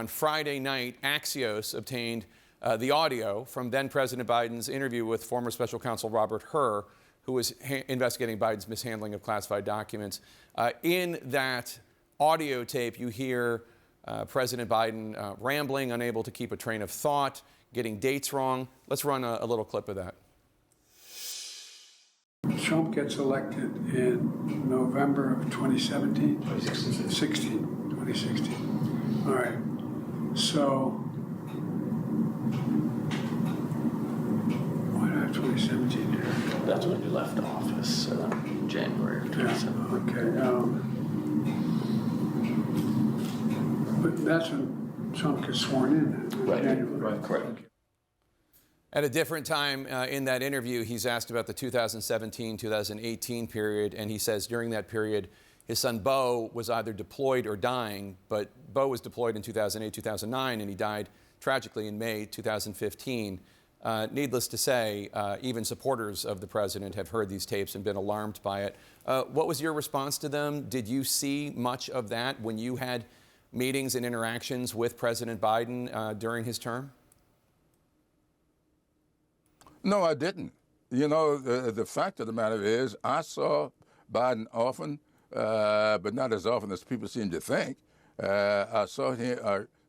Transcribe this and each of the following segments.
on Friday night, Axios obtained the audio from then President Biden's interview with former special counsel Robert Hur, who was investigating Biden's mishandling of classified documents. In that audio tape, you hear President Biden rambling, unable to keep a train of thought, getting dates wrong. Let's run a little clip of that. Trump gets elected in November of 2017? 2016. All right. So, why do I have 2017 here? That's when you left office, January of 2017. Yeah, okay. But that's when Trump gets sworn in. Right. January. Right. Correct. At a different time in that interview, he's asked about the 2017-2018 period, and he says during that period, his son Beau was either deployed or dying, but Beau was deployed in 2008-2009, and he died tragically in May 2015. Needless to say, even supporters of the president have heard these tapes and been alarmed by it. What was your response to them? Did you see much of that when you had meetings and interactions with President Biden during his term? No, I didn't. You know, the fact of the matter is I saw Biden often, but not as often as people seem to think. I saw him,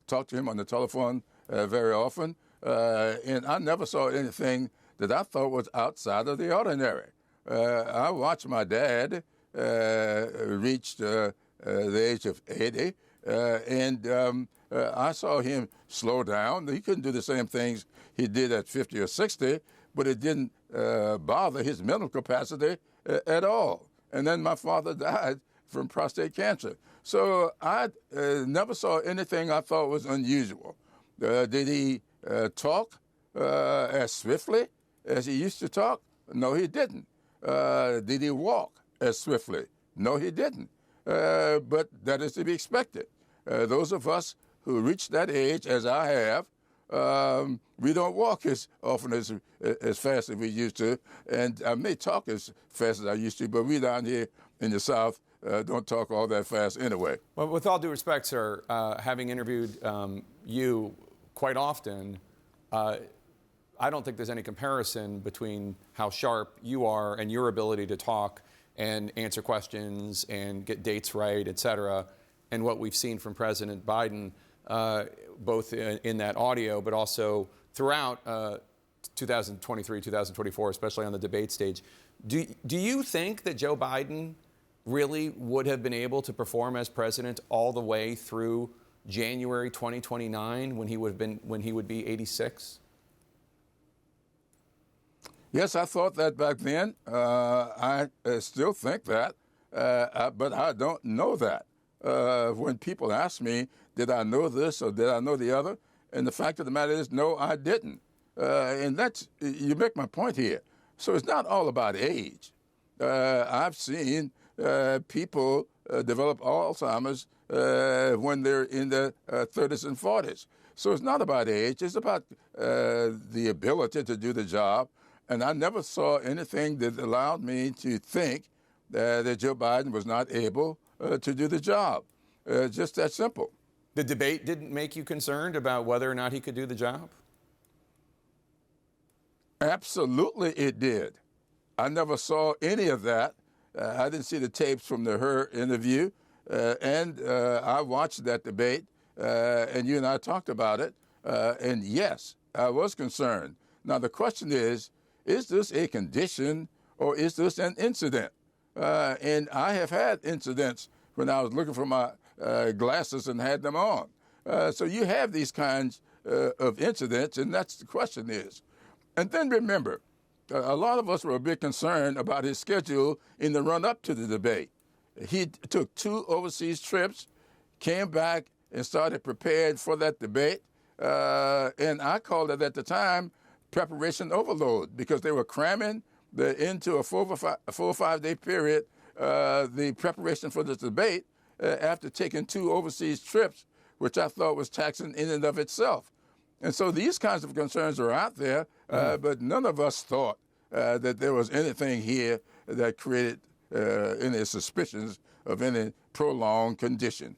talked to him on the telephone very often, and I never saw anything that I thought was outside of the ordinary. I watched my dad reach the age of 80, and I saw him slow down. He couldn't do the same things he did at 50 or 60, but it didn't bother his mental capacity at all. And then my father died from prostate cancer. So I never saw anything I thought was unusual. Did he talk as swiftly as he used to talk? No, he didn't. Did he walk as swiftly? No, he didn't. But that is to be expected. Those of us who reach that age, as I have, we don't walk as often as fast as we used to, and I may talk as fast as I used to, but we down here in the South don't talk all that fast anyway. Well, with all due respect, sir, having interviewed you quite often, I don't think there's any comparison between how sharp you are and your ability to talk and answer questions and get dates right, et cetera, and what we've seen from President Biden, both in that audio, but also throughout 2023, 2024, especially on the debate stage. Do you think that Joe Biden really would have been able to perform as president all the way through January 2029 when he would be 86? Yes, I thought that back then. I still think that, but I don't know that. When people ask me, did I know this or did I know the other? And the fact of the matter is, no, I didn't. And that's, you make my point here. So it's not all about age. I've seen people develop Alzheimer's when they're in their 30s and 40s. So it's not about age. It's about the ability to do the job. And I never saw anything that allowed me to think that Joe Biden was not able to do the job. Just that simple. The debate didn't make you concerned about whether or not he could do the job? Absolutely it did. I never saw any of that. I didn't see the tapes from the Hur interview, and I watched that debate, and you and I talked about it, and yes, I was concerned. Now the question is this a condition or is this an incident? And I have had incidents when I was looking for my glasses and had them on. So you have these kinds of incidents, and that's the question is. And then remember, a lot of us were a bit concerned about his schedule in the run-up to the debate. He took 2 overseas trips, came back and started preparing for that debate. And I called it at the time preparation overload because they were cramming into a 4 or 5 day period the preparation for this debate after taking 2 overseas trips, which I thought was taxing in and of itself. And so these kinds of concerns are out there, but none of us thought that there was anything here that created any suspicions of any prolonged condition.